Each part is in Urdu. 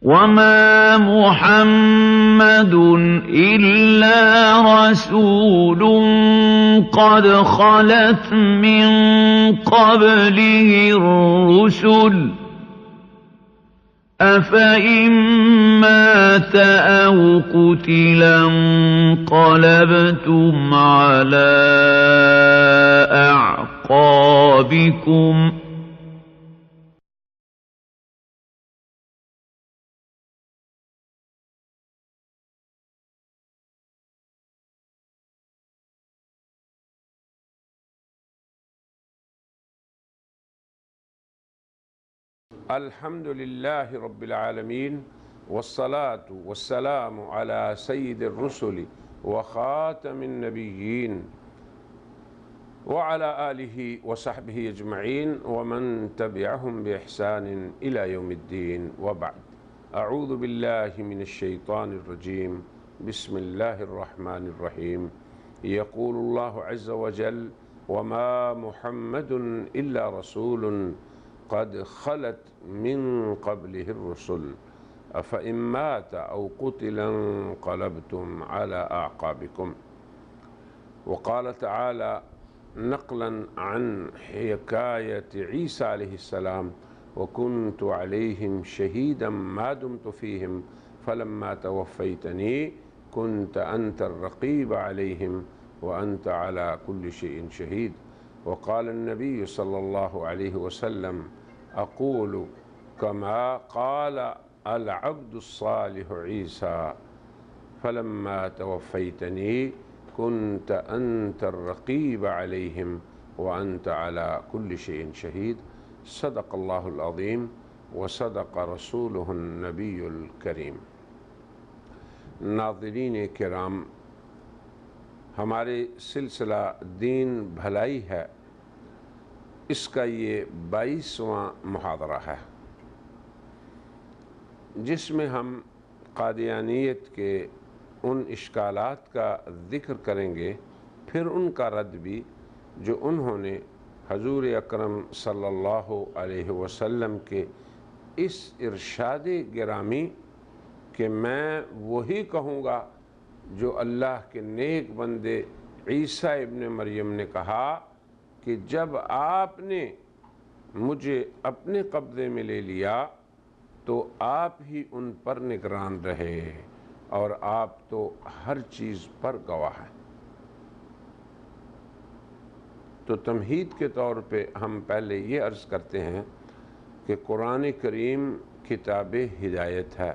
وَمَا مُحَمَّدٌ إِلَّا رَسُولٌ قَدْ خَلَتْ مِن قَبْلِهِ الرُّسُلُ أَفَإِن مَّاتَ أَوْ قُتِلَ انقَلَبْتُمْ عَلَىٰ أَعْقَابِكُمْ ۚ الحمد لله رب العالمين والصلاة والسلام على سيد الرسل وخاتم النبيين وعلى آله وصحبه أجمعين ومن تبعهم بإحسان إلى يوم الدين وبعد. أعوذ بالله من الشيطان الرجيم. بسم الله الرحمن الرحيم. يقول الله عز وجل: وما محمد إلا رسول قد خلت من قبله الرسل أفإن مات أو قتل انقلبتم على أعقابكم. وقال تعالى نقلا عن حكاية عيسى عليه السلام: وكنت عليهم شهيدا ما دمت فيهم فلما توفيتني كنت أنت الرقيب عليهم وأنت على كل شيء شهيد. وقال النبي صلى الله عليه وسلم: أقول كما قال العبد الصالح عيسى فلما توفيتني كنت أنت الرقيب عليهم وأنت على كل شيء شهيد. صدق الله العظيم وصدق رسوله النبي الكريم. ناظرین کرام، ہمارے سلسلہ دین بھلائی ہے، اس کا یہ 22واں محاضرہ ہے، جس میں ہم قادیانیت کے ان اشکالات کا ذکر کریں گے، پھر ان کا رد بھی جو انہوں نے حضور اکرم صلی اللہ علیہ وسلم کے اس ارشاد گرامی کہ میں وہی کہوں گا جو اللہ کے نیک بندے عیسیٰ ابن مریم نے کہا کہ جب آپ نے مجھے اپنے قبضے میں لے لیا تو آپ ہی ان پر نگران رہے اور آپ تو ہر چیز پر گواہ ہیں۔ تو تمہید کے طور پہ ہم پہلے یہ عرض کرتے ہیں کہ قرآن کریم کتاب ہدایت ہے۔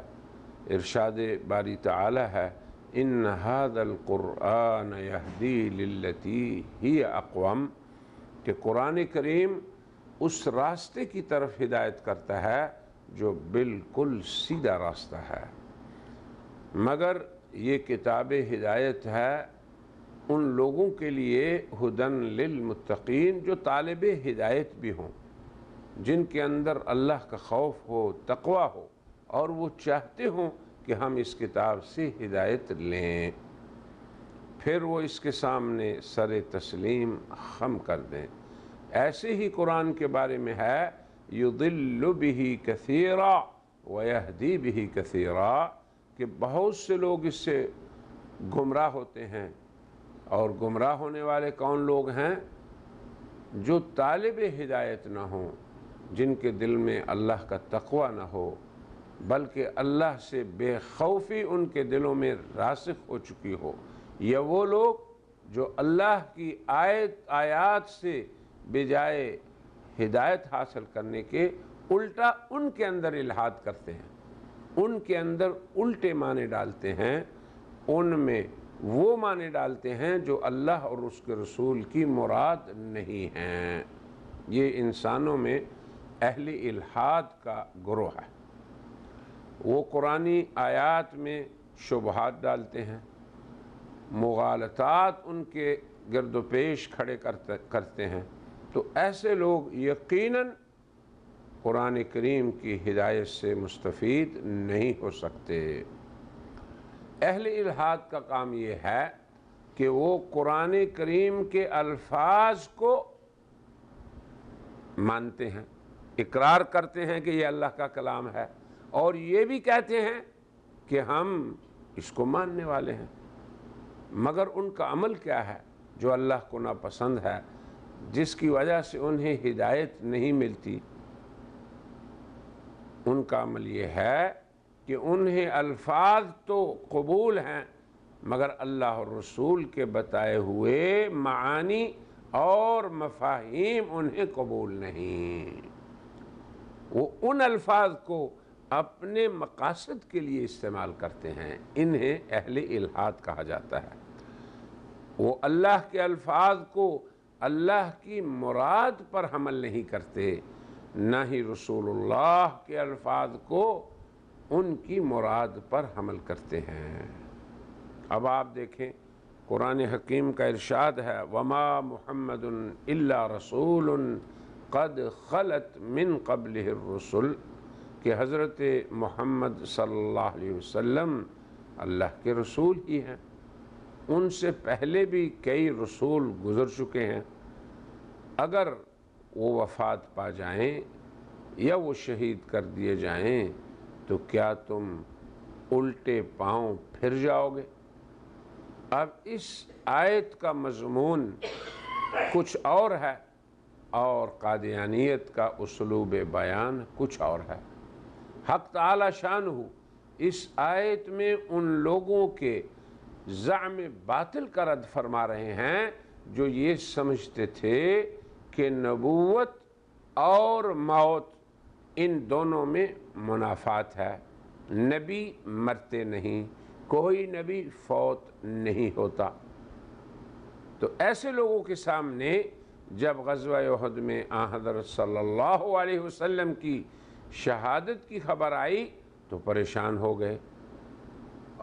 ارشاد باری تعالی ہے: ان ھذا القرآن یہدی للتی ہی اقوم، کہ قرآن کریم اس راستے کی طرف ہدایت کرتا ہے جو بالکل سیدھا راستہ ہے۔ مگر یہ کتاب ہدایت ہے ان لوگوں کے لیے ھدی للمتقین جو طالب ہدایت بھی ہوں، جن کے اندر اللہ کا خوف ہو، تقوی ہو، اور وہ چاہتے ہوں کہ ہم اس کتاب سے ہدایت لیں، پھر وہ اس کے سامنے سر تسلیم خم کر دیں۔ ایسے ہی قرآن کے بارے میں ہے: یضل بہ کثیرا ویہدی بہ کثیرا، کہ بہت سے لوگ اس سے گمراہ ہوتے ہیں، اور گمراہ ہونے والے کون لوگ ہیں؟ جو طالب ہدایت نہ ہوں، جن کے دل میں اللہ کا تقوی نہ ہو، بلکہ اللہ سے بے خوفی ان کے دلوں میں راسخ ہو چکی ہو، یا وہ لوگ جو اللہ کی آیات سے بجائے ہدایت حاصل کرنے کے الٹا ان کے اندر الحاد کرتے ہیں، ان کے اندر الٹے معنی ڈالتے ہیں، ان میں وہ معنی ڈالتے ہیں جو اللہ اور اس کے رسول کی مراد نہیں ہیں۔ یہ انسانوں میں اہل الحاد کا گروہ ہے۔ وہ قرآنی آیات میں شبہات ڈالتے ہیں، مغالطات ان کے گرد و پیش کھڑے کرتے ہیں، تو ایسے لوگ یقیناً قرآن کریم کی ہدایت سے مستفید نہیں ہو سکتے۔ اہل الحاد کا کام یہ ہے کہ وہ قرآن کریم کے الفاظ کو مانتے ہیں، اقرار کرتے ہیں کہ یہ اللہ کا کلام ہے، اور یہ بھی کہتے ہیں کہ ہم اس کو ماننے والے ہیں، مگر ان کا عمل کیا ہے جو اللہ کو ناپسند ہے، جس کی وجہ سے انہیں ہدایت نہیں ملتی؟ ان کا عمل یہ ہے کہ انہیں الفاظ تو قبول ہیں مگر اللہ اور رسول کے بتائے ہوئے معانی اور مفاہیم انہیں قبول نہیں۔ وہ ان الفاظ کو اپنے مقاصد کے لیے استعمال کرتے ہیں، انہیں اہل الحاد کہا جاتا ہے۔ وہ اللہ کے الفاظ کو اللہ کی مراد پر حمل نہیں کرتے، نہ ہی رسول اللہ کے الفاظ کو ان کی مراد پر حمل کرتے ہیں۔ اب آپ دیکھیں قرآن حکیم کا ارشاد ہے وَمَا مُحَمَّدٌ إِلَّا رَسُولٌ قَدْ خَلَتْ مِن قَبْلِهِ الرُّسُلُ، کہ حضرت محمد صلی اللہ علیہ وسلم اللہ کے رسول ہی ہیں، ان سے پہلے بھی کئی رسول گزر چکے ہیں، اگر وہ وفات پا جائیں یا وہ شہید کر دیے جائیں تو کیا تم الٹے پاؤں پھر جاؤ گے؟ اب اس آیت کا مضمون کچھ اور ہے اور قادیانیت کا اسلوب بیان کچھ اور ہے۔ حق تعالی شانہ اس آیت میں ان لوگوں کے زعم باطل کا رد فرما رہے ہیں جو یہ سمجھتے تھے کہ نبوت اور موت ان دونوں میں منافات ہے، نبی مرتے نہیں، کوئی نبی فوت نہیں ہوتا۔ تو ایسے لوگوں کے سامنے جب غزوہ احد میں آن حضرت صلی اللہ علیہ وسلم کی شہادت کی خبر آئی تو پریشان ہو گئے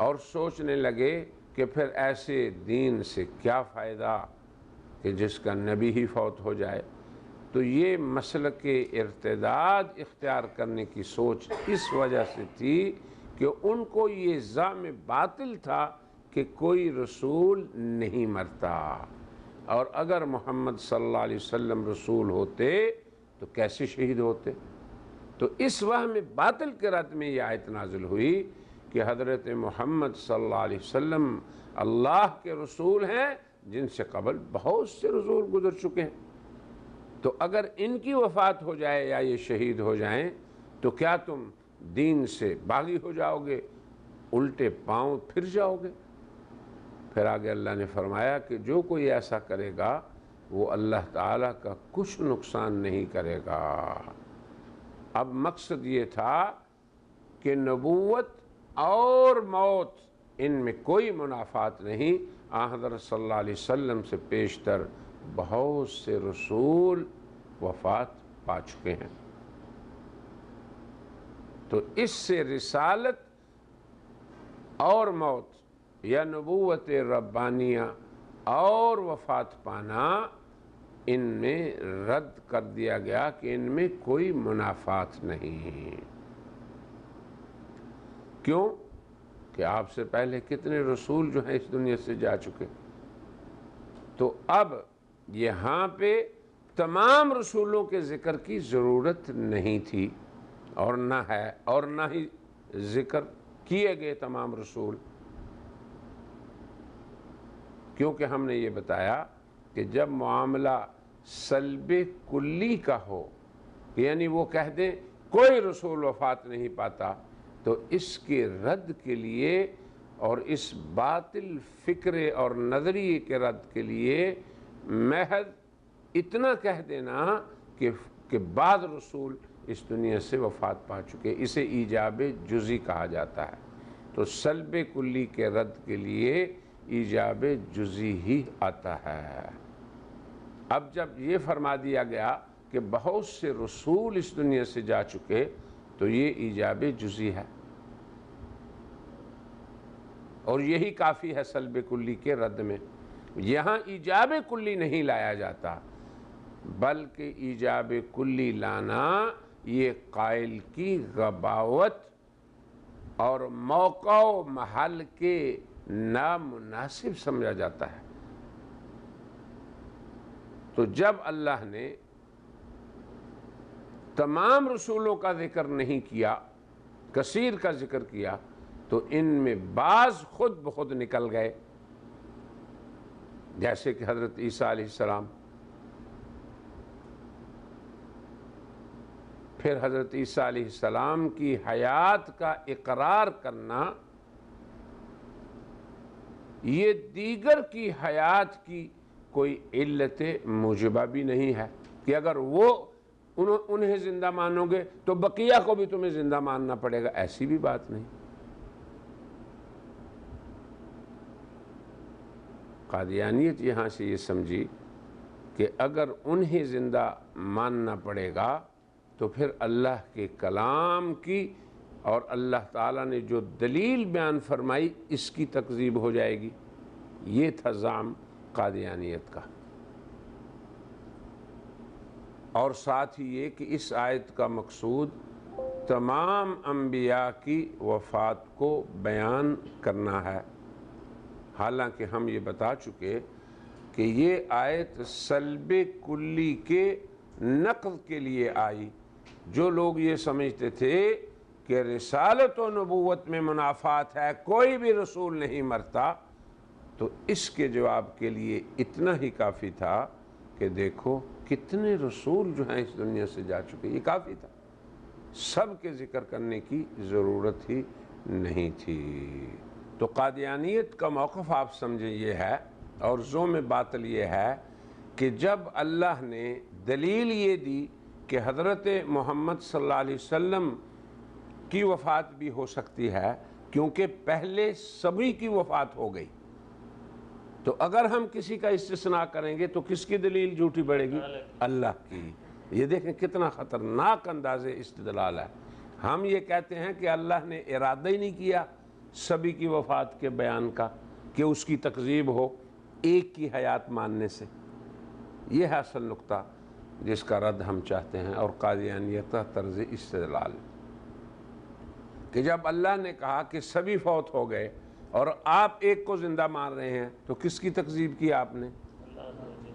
اور سوچنے لگے کہ پھر ایسے دین سے کیا فائدہ کہ جس کا نبی ہی فوت ہو جائے۔ تو یہ مسلک ارتداد اختیار کرنے کی سوچ اس وجہ سے تھی کہ ان کو یہ زعم باطل تھا کہ کوئی رسول نہیں مرتا، اور اگر محمد صلی اللہ علیہ وسلم رسول ہوتے تو کیسے شہید ہوتے؟ تو اس وہم باطل کے رد میں یہ آیت نازل ہوئی کہ حضرت محمد صلی اللہ علیہ وسلم اللہ کے رسول ہیں جن سے قبل بہت سے رسول گزر چکے ہیں، تو اگر ان کی وفات ہو جائے یا یہ شہید ہو جائیں تو کیا تم دین سے باغی ہو جاؤ گے، الٹے پاؤں پھر جاؤ گے؟ پھر آگے اللہ نے فرمایا کہ جو کوئی ایسا کرے گا وہ اللہ تعالیٰ کا کچھ نقصان نہیں کرے گا۔ اب مقصد یہ تھا کہ نبوت اور موت ان میں کوئی منافات نہیں، حضرت صلی اللہ علیہ وسلم سے پیشتر بہت سے رسول وفات پا چکے ہیں۔ تو اس سے رسالت اور موت یا نبوت ربانیہ اور وفات پانا ان میں رد کر دیا گیا کہ ان میں کوئی منافات نہیں۔ کیوں؟ کہ آپ سے پہلے کتنے رسول جو ہیں اس دنیا سے جا چکے، تو اب یہاں پہ تمام رسولوں کے ذکر کی ضرورت نہیں تھی اور نہ ہے، اور نہ ہی ذکر کیے گئے تمام رسول، کیونکہ ہم نے یہ بتایا کہ جب معاملہ سلب کلی کا ہو، یعنی وہ کہہ دیں کوئی رسول وفات نہیں پاتا، تو اس کے رد کے لیے اور اس باطل فکرے اور نظریے کے رد کے لیے محض اتنا کہہ دینا کہ بعض رسول اس دنیا سے وفات پا چکے، اسے ایجاب جزئی کہا جاتا ہے۔ تو سلب کلی کے رد کے لیے ایجاب جزئی ہی آتا ہے۔ اب جب یہ فرما دیا گیا کہ بہت سے رسول اس دنیا سے جا چکے تو یہ ایجاب جزئی ہے، اور یہی کافی ہے سلب کلی کے رد میں۔ یہاں ایجاب کلی نہیں لایا جاتا، بلکہ ایجاب کلی لانا یہ قائل کی غباوت اور موقع و محل کے نامناسب سمجھا جاتا ہے۔ تو جب اللہ نے تمام رسولوں کا ذکر نہیں کیا کثیر کا ذکر کیا تو ان میں بعض خود بخود نکل گئے، جیسے کہ حضرت عیسیٰ علیہ السلام. پھر حضرت عیسیٰ علیہ السلام کی حیات کا اقرار کرنا یہ دیگر کی حیات کی کوئی علت موجبہ بھی نہیں ہے کہ اگر وہ انہیں زندہ مانو گے تو بقیہ کو بھی تمہیں زندہ ماننا پڑے گا، ایسی بھی بات نہیں. قادیانیت یہاں سے یہ سمجھی کہ اگر انہیں زندہ ماننا پڑے گا تو پھر اللہ کے کلام کی اور اللہ تعالیٰ نے جو دلیل بیان فرمائی اس کی تکذیب ہو جائے گی. یہ تھا زعم قادیانیت کا. اور ساتھ ہی یہ کہ اس آیت کا مقصود تمام انبیاء کی وفات کو بیان کرنا ہے، حالانکہ ہم یہ بتا چکے کہ یہ آیت سلب کلی کے نقض کے لیے آئی. جو لوگ یہ سمجھتے تھے کہ رسالت و نبوت میں منافات ہے، کوئی بھی رسول نہیں مرتا، تو اس کے جواب کے لیے اتنا ہی کافی تھا کہ دیکھو کتنے رسول جو ہیں اس دنیا سے جا چکے، یہ کافی تھا، سب کے ذکر کرنے کی ضرورت ہی نہیں تھی. تو قادیانیت کا موقف آپ سمجھیں یہ ہے، اور زوم باطل یہ ہے کہ جب اللہ نے دلیل یہ دی کہ حضرت محمد صلی اللہ علیہ وسلم کی وفات بھی ہو سکتی ہے کیونکہ پہلے سبھی کی وفات ہو گئی، تو اگر ہم کسی کا استثناء کریں گے تو کس کی دلیل جھوٹی پڑے گی؟ اللہ کی. یہ دیکھیں کتنا خطرناک انداز استدلال ہے. ہم یہ کہتے ہیں کہ اللہ نے ارادہ ہی نہیں کیا سبھی کی وفات کے بیان کا کہ اس کی تکذیب ہو ایک کی حیات ماننے سے. یہ ہے اصل نقطہ جس کا رد ہم چاہتے ہیں. اور قادیانیت کا طرز استدلال کہ جب اللہ نے کہا کہ سبھی فوت ہو گئے اور آپ ایک کو زندہ مان رہے ہیں تو کس کی تکذیب کی آپ نے؟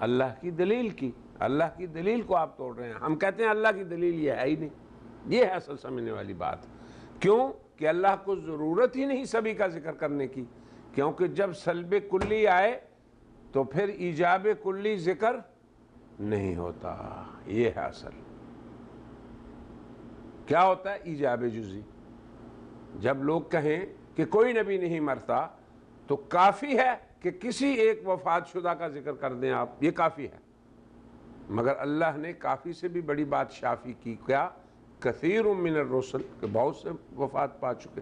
اللہ کی دلیل کی. اللہ کی دلیل کو آپ توڑ رہے ہیں. ہم کہتے ہیں اللہ کی دلیل یہ ہے ہی نہیں. یہ ہے اصل سمجھنے والی بات. کیوں کہ اللہ کو ضرورت ہی نہیں سبھی کا ذکر کرنے کی، کیونکہ جب سلب کلی آئے تو پھر ایجاب کلی ذکر نہیں ہوتا. یہ ہے اصل. کیا ہوتا ہے ایجاب جزئی؟ جب لوگ کہیں کہ کوئی نبی نہیں مرتا تو کافی ہے کہ کسی ایک وفات شدہ کا ذکر کر دیں آپ، یہ کافی ہے. مگر اللہ نے کافی سے بھی بڑی بات شافی کی. کیا؟ کثیر من الرسل، کہ بہت سے وفات پا چکے.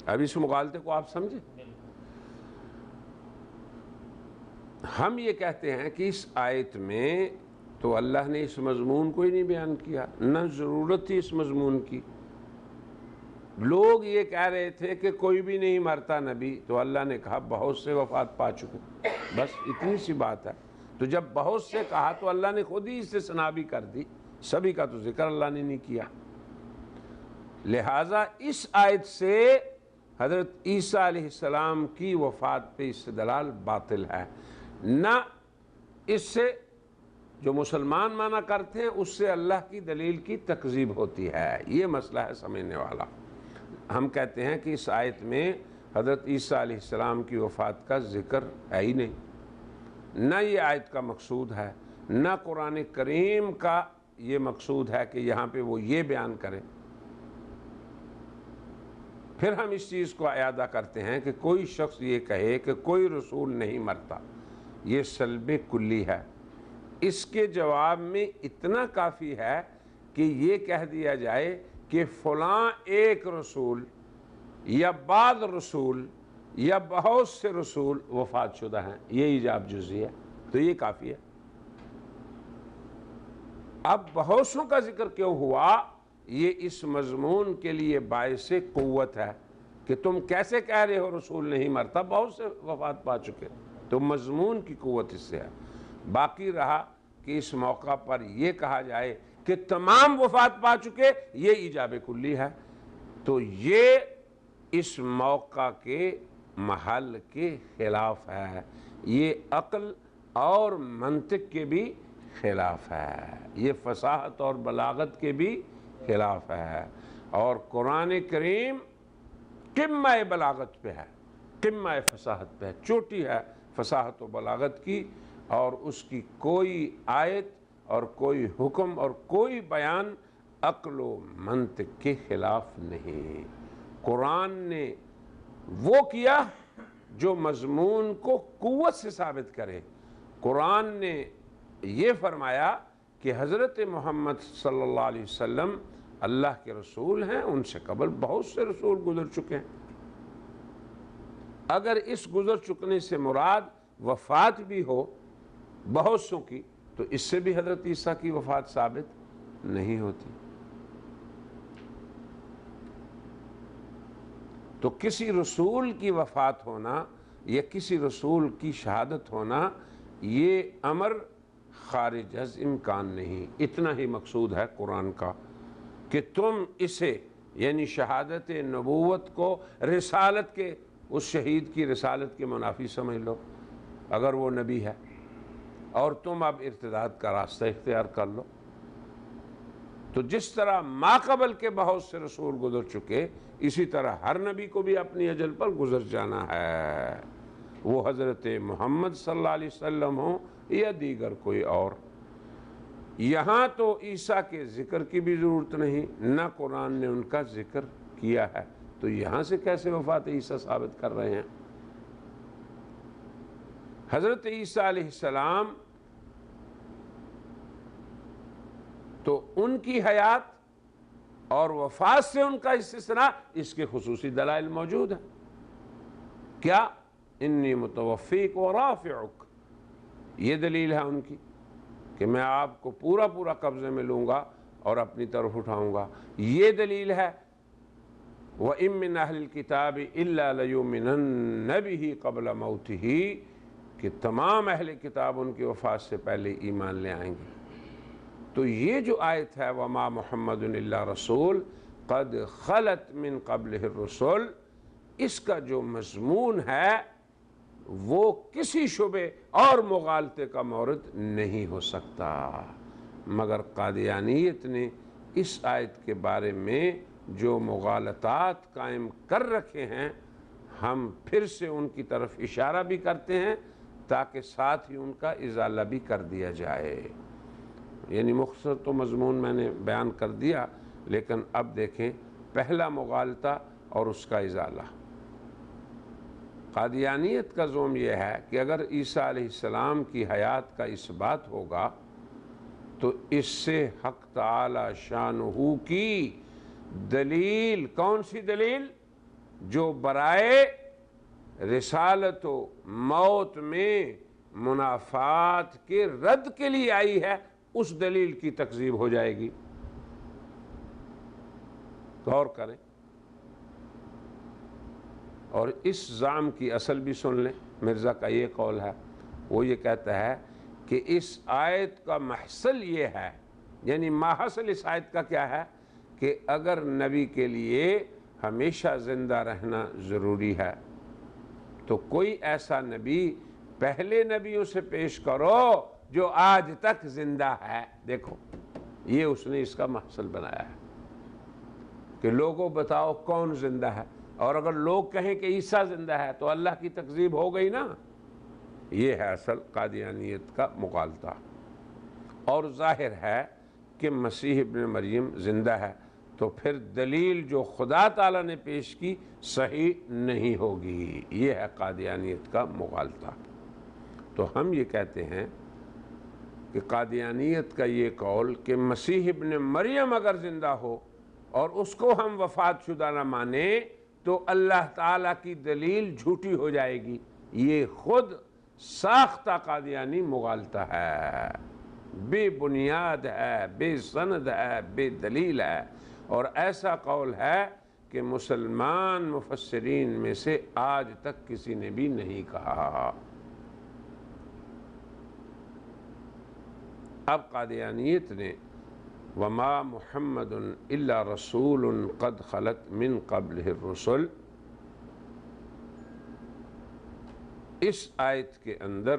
اب اس مغالطے کو آپ سمجھیں. ہم یہ کہتے ہیں کہ اس آیت میں تو اللہ نے اس مضمون کو ہی نہیں بیان کیا، نہ ضرورت تھی اس مضمون کی. لوگ یہ کہہ رہے تھے کہ کوئی بھی نہیں مرتا نبی، تو اللہ نے کہا بہت سے وفات پا چکے. بس اتنی سی بات ہے. تو جب بہت سے کہا تو اللہ نے خود ہی استثناء بھی کر دی، سبھی کا تو ذکر اللہ نے نہیں کیا. لہٰذا اس آیت سے حضرت عیسیٰ علیہ السلام کی وفات پہ استدلال باطل ہے. نہ اس سے جو مسلمان مانا کرتے ہیں اس سے اللہ کی دلیل کی تکذیب ہوتی ہے. یہ مسئلہ ہے سمجھنے والا. ہم کہتے ہیں کہ اس آیت میں حضرت عیسیٰ علیہ السلام کی وفات کا ذکر ہے ہی نہیں. نہ یہ آیت کا مقصود ہے، نہ قرآن کریم کا یہ مقصود ہے کہ یہاں پہ وہ یہ بیان کرے. پھر ہم اس چیز کو اعادہ کرتے ہیں کہ کوئی شخص یہ کہے کہ کوئی رسول نہیں مرتا، یہ سلب کلی ہے. اس کے جواب میں اتنا کافی ہے کہ یہ کہہ دیا جائے کہ فلاں ایک رسول یا بعض رسول یا بہت سے رسول وفات شدہ ہیں. یہ ایجاب جزئی ہے، تو یہ کافی ہے. اب بہت سوں کا ذکر کیوں ہوا؟ یہ اس مضمون کے لیے باعث قوت ہے کہ تم کیسے کہہ رہے ہو رسول نہیں مرتا، بہت سے وفات پا چکے. تو مضمون کی قوت اس سے ہے. باقی رہا کہ اس موقع پر یہ کہا جائے کہ تمام وفات پا چکے، یہ ایجاب کلی ہے، تو یہ اس موقع کے محل کے خلاف ہے. یہ عقل اور منطق کے بھی خلاف ہے، یہ فصاحت اور بلاغت کے بھی خلاف ہے۔ اور قرآن کریم قمہ بلاغت پہ ہے، قمہ فصاحت پہ ہے، چوٹی ہے فصاحت و بلاغت کی، اور اس کی کوئی آیت اور کوئی حکم اور کوئی بیان عقل و منطق کے خلاف نہیں۔ قرآن نے وہ کیا جو مضمون کو قوت سے ثابت کرے۔ قرآن نے یہ فرمایا کہ حضرت محمد صلی اللہ علیہ وسلم اللہ کے رسول ہیں، ان سے قبل بہت سے رسول گزر چکے ہیں۔ اگر اس گزر چکنے سے مراد وفات بھی ہو بہت سو کی، تو اس سے بھی حضرت عیسیٰ کی وفات ثابت نہیں ہوتی۔ تو کسی رسول کی وفات ہونا یا کسی رسول کی شہادت ہونا یہ امر خارج از امکان نہیں۔ اتنا ہی مقصود ہے قرآن کا کہ تم اسے یعنی شہادت نبوت کو رسالت کے، اس شہید کی رسالت کے منافی سمجھ لو اگر وہ نبی ہے، اور تم اب ارتداد کا راستہ اختیار کر لو۔ تو جس طرح ماقبل کے بہت سے رسول گزر چکے، اسی طرح ہر نبی کو بھی اپنی اجل پر گزر جانا ہے، وہ حضرت محمد صلی اللہ علیہ وسلم ہوں یا دیگر کوئی اور۔ یہاں تو عیسیٰ کے ذکر کی بھی ضرورت نہیں، نہ قرآن نے ان کا ذکر کیا ہے، تو یہاں سے کیسے وفات عیسیٰ ثابت کر رہے ہیں؟ حضرت عیسیٰ علیہ السلام تو ان کی حیات اور وفات سے ان کا استثناء، اس کے خصوصی دلائل موجود ہیں۔ کیا؟ انی متوفیک و رافعک، یہ دلیل ہے ان کی کہ میں آپ کو پورا پورا قبضے میں لوں گا اور اپنی طرف اٹھاؤں گا۔ یہ دلیل ہے وَإِن مِّنْ أَهْلِ الْكِتَابِ إِلَّا لَيُؤْمِنَنَّ بِهِ قَبْلَ مَوْتِهِ، کہ تمام اہل کتاب ان کی وفات سے پہلے ایمان لے آئیں گے۔ تو یہ جو آیت ہے وَمَا مُحَمَّدٌ إِلَّا رَسُولٌ قَدْ خَلَتْ مِن قَبْلِهِ الرُّسُلُ، اس کا جو مضمون ہے وہ کسی شبے اور مغالطے کا مورد نہیں ہو سکتا، مگر قادیانیت نے اس آیت کے بارے میں جو مغالطات قائم کر رکھے ہیں، ہم پھر سے ان کی طرف اشارہ بھی کرتے ہیں تاکہ ساتھ ہی ان کا ازالہ بھی کر دیا جائے۔ یعنی مختصر تو مضمون میں نے بیان کر دیا، لیکن اب دیکھیں پہلا مغالطہ اور اس کا ازالہ۔ قادیانیت کا زوم یہ ہے کہ اگر عیسیٰ علیہ السلام کی حیات کا اثبات ہوگا تو اس سے حق تعالی شانہ کی دلیل، کون سی دلیل؟ جو برائے رسالت و موت میں منافات کے رد کے لیے آئی ہے، اس دلیل کی تکذیب ہو جائے گی۔ غور کریں اور اس زعم کی اصل بھی سن لیں۔ مرزا کا یہ قول ہے، وہ یہ کہتا ہے کہ اس آیت کا محصل یہ ہے، یعنی ماحصل اس آیت کا کیا ہے کہ اگر نبی کے لیے ہمیشہ زندہ رہنا ضروری ہے تو کوئی ایسا نبی پہلے نبیوں سے پیش کرو جو آج تک زندہ ہے۔ دیکھو یہ اس نے اس کا محصل بنایا ہے کہ لوگوں بتاؤ کون زندہ ہے، اور اگر لوگ کہیں کہ عیسیٰ زندہ ہے تو اللہ کی تکذیب ہو گئی نا۔ یہ ہے اصل قادیانیت کا مغالطہ۔ اور ظاہر ہے کہ مسیح ابن مریم زندہ ہے، تو پھر دلیل جو خدا تعالیٰ نے پیش کی صحیح نہیں ہوگی۔ یہ ہے قادیانیت کا مغالطہ۔ تو ہم یہ کہتے ہیں کہ قادیانیت کا یہ قول کہ مسیح ابن مریم اگر زندہ ہو اور اس کو ہم وفات شدہ نہ مانیں تو اللہ تعالیٰ کی دلیل جھوٹی ہو جائے گی، یہ خود ساختہ قادیانی مغالطہ ہے، بے بنیاد ہے، بے سند ہے، بے دلیل ہے، اور ایسا قول ہے کہ مسلمان مفسرین میں سے آج تک کسی نے بھی نہیں کہا۔ اب قادیانیت نے وَمَا مُحَمَّدٌ إِلَّا رَسُولٌ قَدْ خَلَتْ مِن قَبْلِهِ الرُّسُلُ، اس آیت کے اندر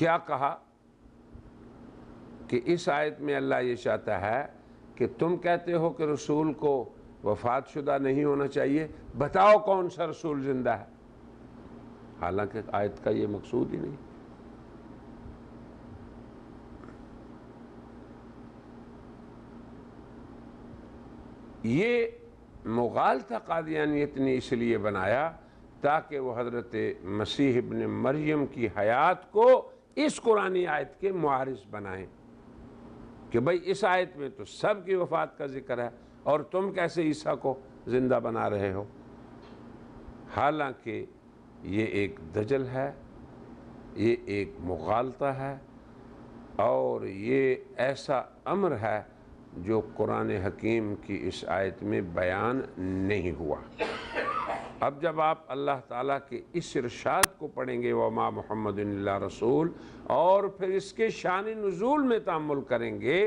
کیا کہا کہ اس آیت میں اللہ یہ چاہتا ہے کہ تم کہتے ہو کہ رسول کو وفات شدہ نہیں ہونا چاہیے، بتاؤ کون سا رسول زندہ ہے، حالانکہ آیت کا یہ مقصود ہی نہیں۔ یہ مغالطہ قادیانیت نے اس لیے بنایا تاکہ وہ حضرت مسیح ابن مریم کی حیات کو اس قرآنی آیت کے معارض بنائیں کہ بھئی اس آیت میں تو سب کی وفات کا ذکر ہے اور تم کیسے عیسیٰ کو زندہ بنا رہے ہو۔ حالانکہ یہ ایک دجل ہے، یہ ایک مغالطہ ہے، اور یہ ایسا امر ہے جو قرآن حکیم کی اس آیت میں بیان نہیں ہوا۔ اب جب آپ اللہ تعالیٰ کے اس ارشاد کو پڑھیں گے وَمَا مُحَمَّدٌ إِلَّا رَسُولٌ، اور پھر اس کے شان نزول میں تأمل کریں گے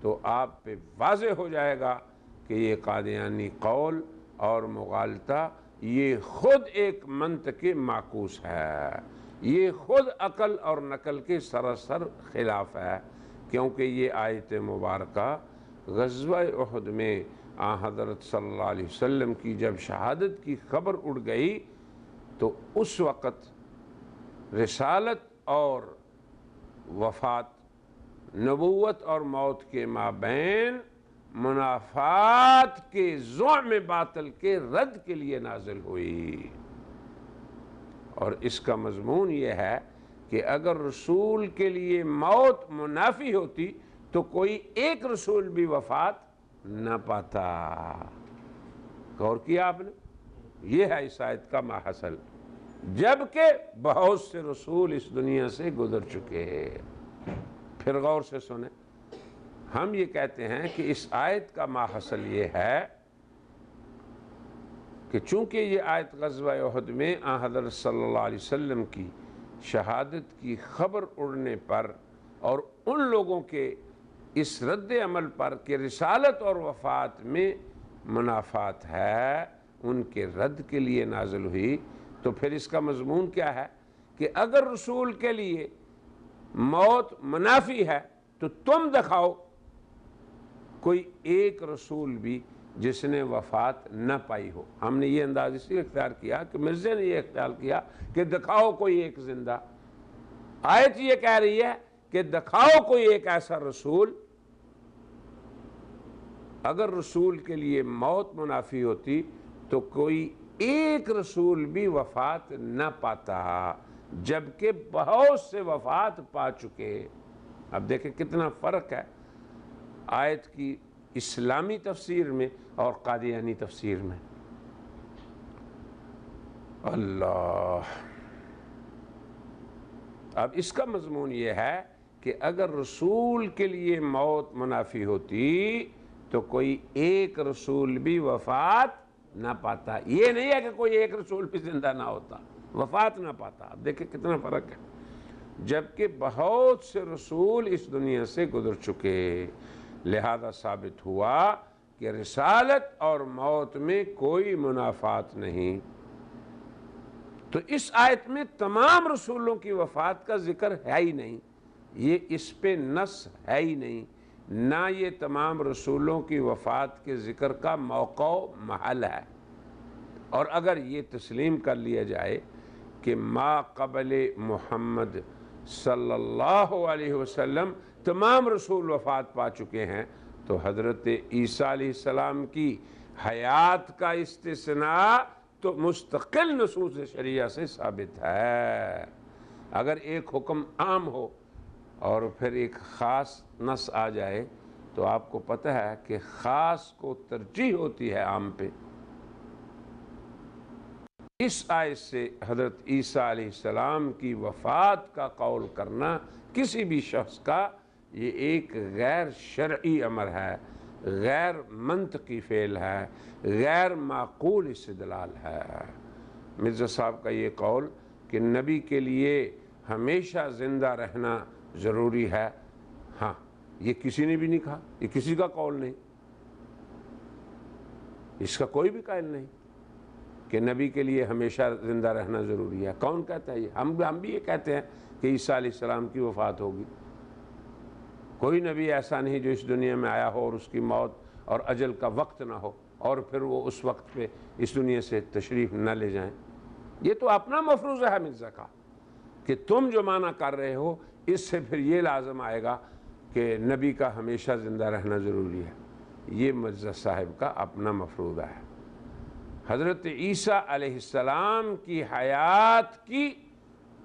تو آپ پہ واضح ہو جائے گا کہ یہ قادیانی قول اور مغالطہ یہ خود ایک منطق معکوس ہے، یہ خود عقل اور نقل کے سراسر خلاف ہے، کیونکہ یہ آیت مبارکہ غزوہ احد میں حضرت صلی اللہ علیہ وسلم کی جب شہادت کی خبر اڑ گئی تو اس وقت رسالت اور وفات، نبوت اور موت کے مابین منافات کے زعم باطل کے رد کے لیے نازل ہوئی، اور اس کا مضمون یہ ہے کہ اگر رسول کے لیے موت منافی ہوتی تو کوئی ایک رسول بھی وفات نہ پاتا۔ غور کیا آپ نے؟ یہ ہے اس آیت کا ماحصل، جبکہ بہت سے رسول اس دنیا سے گزر چکے۔ پھر غور سے سنیں، ہم یہ کہتے ہیں کہ اس آیت کا ماحصل یہ ہے کہ چونکہ یہ آیت غزوہ احد میں حضرت صلی اللہ علیہ وسلم کی شہادت کی خبر اڑنے پر اور ان لوگوں کے اس رد عمل پر کہ رسالت اور وفات میں منافات ہے، ان کے رد کے لیے نازل ہوئی، تو پھر اس کا مضمون کیا ہے کہ اگر رسول کے لیے موت منافی ہے تو تم دکھاؤ کوئی ایک رسول بھی جس نے وفات نہ پائی ہو۔ ہم نے یہ انداز اس لیے اختیار کیا کہ مرزا نے یہ اختیار کیا کہ دکھاؤ کوئی ایک زندہ۔ آیت یہ کہہ رہی ہے کہ دکھاؤ کوئی ایک ایسا رسول۔ اگر رسول کے لیے موت منافی ہوتی تو کوئی ایک رسول بھی وفات نہ پاتا، جبکہ بہت سے وفات پا چکے۔ اب دیکھیں کتنا فرق ہے آیت کی اسلامی تفسیر میں اور قادیانی تفسیر میں۔ اللہ، اب اس کا مضمون یہ ہے کہ اگر رسول کے لیے موت منافی ہوتی تو کوئی ایک رسول بھی وفات نہ پاتا۔ یہ نہیں ہے کہ کوئی ایک رسول بھی زندہ نہ ہوتا، وفات نہ پاتا۔ اب دیکھیں کتنا فرق ہے، جبکہ بہت سے رسول اس دنیا سے گزر چکے، لہذا ثابت ہوا کہ رسالت اور موت میں کوئی منافات نہیں۔ تو اس آیت میں تمام رسولوں کی وفات کا ذکر ہے ہی نہیں، یہ اس پہ نص ہے ہی نہیں، نہ یہ تمام رسولوں کی وفات کے ذکر کا موقع و محل ہے۔ اور اگر یہ تسلیم کر لیا جائے کہ ما قبل محمد صلی اللہ علیہ وسلم تمام رسول وفات پا چکے ہیں تو حضرت عیسیٰ علیہ السلام کی حیات کا استثناء تو مستقل نصوص شریعہ سے ثابت ہے۔ اگر ایک حکم عام ہو اور پھر ایک خاص نص آ جائے تو آپ کو پتہ ہے کہ خاص کو ترجیح ہوتی ہے عام پہ۔ اس آیت سے حضرت عیسیٰ علیہ السلام کی وفات کا قول کرنا کسی بھی شخص کا یہ ایک غیر شرعی امر ہے، غیر منطقی فعل ہے، غیر معقول استدلال ہے۔ مرزا صاحب کا یہ قول کہ نبی کے لیے ہمیشہ زندہ رہنا ضروری ہے، ہاں یہ کسی نے بھی نہیں کہا، یہ کسی کا قول نہیں، اس کا کوئی بھی قائل نہیں کہ نبی کے لیے ہمیشہ زندہ رہنا ضروری ہے۔ کون کہتا ہے یہ؟ ہم بھی یہ کہتے ہیں کہ کہ عیسیٰ علیہ السلام کی وفات ہوگی۔ کوئی نبی ایسا نہیں جو اس دنیا میں آیا ہو اور اس کی موت اور اجل کا وقت نہ ہو اور پھر وہ اس وقت پہ اس دنیا سے تشریف نہ لے جائیں۔ یہ تو اپنا مفروضہ ہے مرزا کا کہ تم جو معنی کر رہے ہو اس سے پھر یہ لازم آئے گا کہ نبی کا ہمیشہ زندہ رہنا ضروری ہے۔ یہ مرزا صاحب کا اپنا مفروضہ ہے۔ حضرت عیسیٰ علیہ السلام کی حیات کی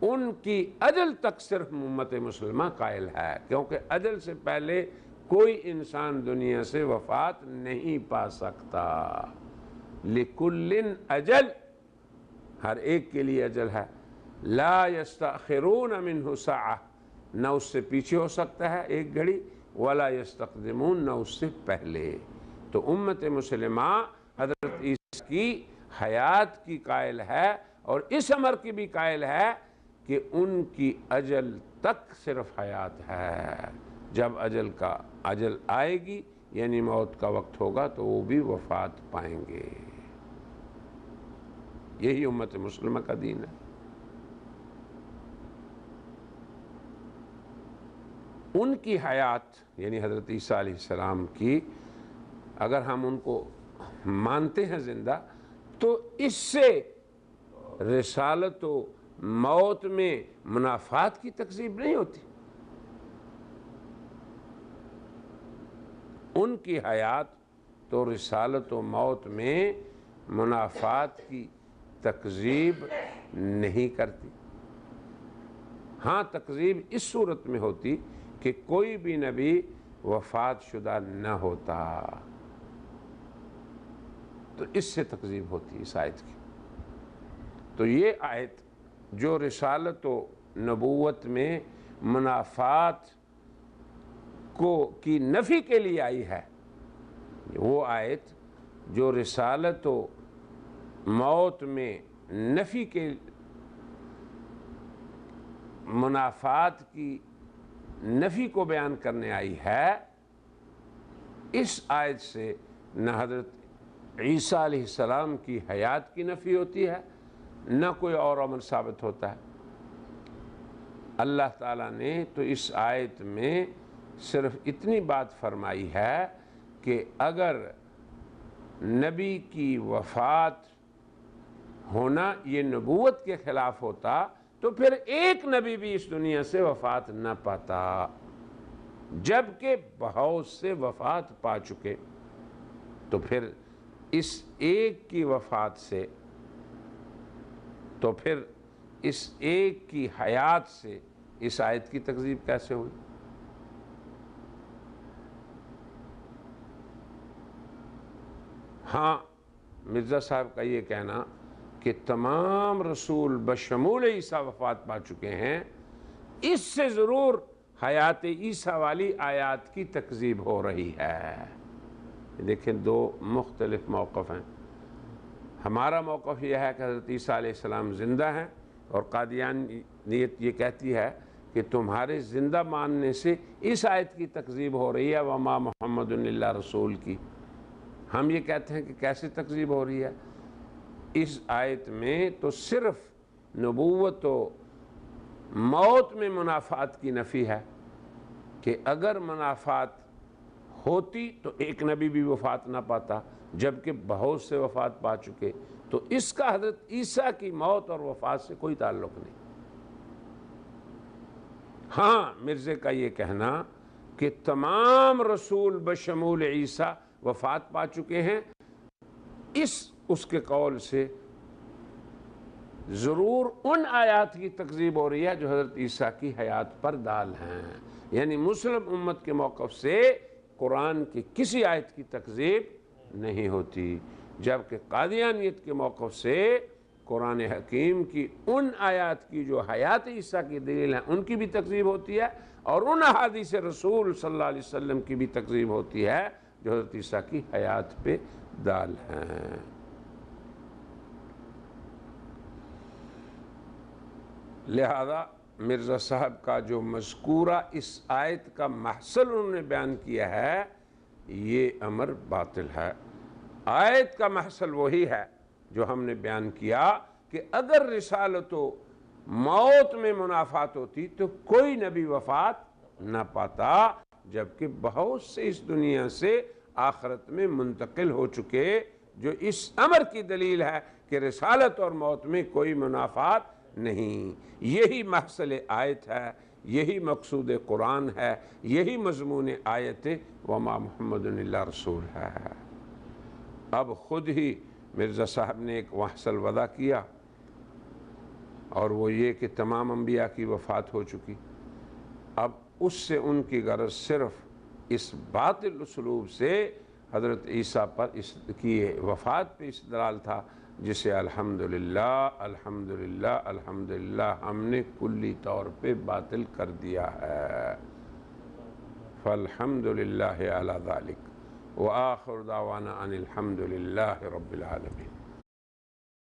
ان کی اجل تک صرف امت مسلمہ قائل ہے، کیونکہ اجل سے پہلے کوئی انسان دنیا سے وفات نہیں پا سکتا۔ لِكُلٍ اجل، ہر ایک کے لیے اجل ہے۔ لا يستأخرون منہ ساعہ، نہ اس سے پیچھے ہو سکتا ہے ایک گھڑی، ولا يستقدمون، نہ اس سے پہلے۔ تو امت مسلمہ حضرت عیسیٰ کی حیات کی قائل ہے اور اس امر کی بھی قائل ہے کہ ان کی اجل تک صرف حیات ہے۔ جب اجل آئے گی یعنی موت کا وقت ہوگا تو وہ بھی وفات پائیں گے۔ یہی امت مسلمہ کا دین ہے۔ ان کی حیات یعنی حضرت عیسیٰ علیہ السلام کی اگر ہم ان کو مانتے ہیں زندہ تو اس سے رسالت و موت میں منافات کی تکذیب نہیں ہوتی۔ ان کی حیات تو رسالت و موت میں منافات کی تکذیب نہیں کرتی۔ ہاں تکذیب اس صورت میں ہوتی کہ کوئی بھی نبی وفات شدہ نہ ہوتا تو اس سے تکذیب ہوتی اس آیت کی۔ تو یہ آیت جو رسالت و نبوت میں منافات کی نفی کے لیے آئی ہے، وہ آیت جو رسالت و موت میں نفی کے منافات کی نفی کو بیان کرنے آئی ہے، اس آیت سے نہ حضرت عیسیٰ علیہ السلام کی حیات کی نفی ہوتی ہے نہ کوئی اور عمل ثابت ہوتا ہے۔ اللہ تعالیٰ نے تو اس آیت میں صرف اتنی بات فرمائی ہے کہ اگر نبی کی وفات ہونا یہ نبوت کے خلاف ہوتا تو پھر ایک نبی بھی اس دنیا سے وفات نہ پاتا، جبکہ بہت سے وفات پا چکے۔ تو پھر اس ایک کی وفات سے تو پھر اس ایک کی حیات سے اس آیت کی تکذیب کیسے ہوئی؟ ہاں مرزا صاحب کا یہ کہنا کہ تمام رسول بشمول عیسیٰ وفات پا چکے ہیں، اس سے ضرور حیات عیسیٰ والی آیات کی تکذیب ہو رہی ہے۔ دیکھیں دو مختلف موقف ہیں۔ ہمارا موقف یہ ہے کہ حضرت عیسیٰ علیہ السلام زندہ ہیں اور قادیانیت یہ کہتی ہے کہ تمہارے زندہ ماننے سے اس آیت کی تکذیب ہو رہی ہے وما محمد الا رسول کی۔ ہم یہ کہتے ہیں کہ کیسے تکذیب ہو رہی ہے؟ اس آیت میں تو صرف نبوت و موت میں منافات کی نفی ہے کہ اگر منافات ہوتی تو ایک نبی بھی وفات نہ پاتا، جبکہ بہت سے وفات پا چکے، تو اس کا حضرت عیسیٰ کی موت اور وفات سے کوئی تعلق نہیں۔ ہاں مرزے کا یہ کہنا کہ تمام رسول بشمول عیسیٰ وفات پا چکے ہیں، اس کے قول سے ضرور ان آیات کی تکذیب ہو رہی ہے جو حضرت عیسیٰ کی حیات پر دال ہیں۔ یعنی مسلم امت کے موقف سے قرآن کی کسی آیت کی تکذیب نہیں ہوتی، جبکہ قادیانیت کے موقف سے قرآن حکیم کی ان آیات کی جو حیات عیسیٰ کی دلیل ہیں ان کی بھی تکذیب ہوتی ہے، اور ان احادیث رسول صلی اللہ علیہ وسلم کی بھی تکذیب ہوتی ہے جو حضرت عیسیٰ کی حیات پہ دال ہیں۔ لہذا مرزا صاحب کا جو مذکورہ اس آیت کا محصل انہوں نے بیان کیا ہے یہ امر باطل ہے۔ آیت کا محصل وہی ہے جو ہم نے بیان کیا کہ اگر رسالت و موت میں منافات ہوتی تو کوئی نبی وفات نہ پاتا، جبکہ بہت سے اس دنیا سے آخرت میں منتقل ہو چکے، جو اس امر کی دلیل ہے کہ رسالت اور موت میں کوئی منافات نہیں۔ یہی محصل آیت ہے، یہی مقصود قرآن ہے، یہی مضمون آیت وما محمد الا رسول ہے۔ اب خود ہی مرزا صاحب نے ایک محصل وضع کیا، اور وہ یہ کہ تمام انبیاء کی وفات ہو چکی۔ اب اس سے ان کی غرض صرف اس باطل اسلوب سے حضرت عیسیٰ پر اس کی وفات پہ استدلال تھا، جسے الحمدللہ الحمدللہ الحمدللہ ہم نے کلی طور پہ باطل کر دیا ہے۔ فالحمدللہ علی ذالک وآخر دعوانا ان الحمدللہ رب العالمین۔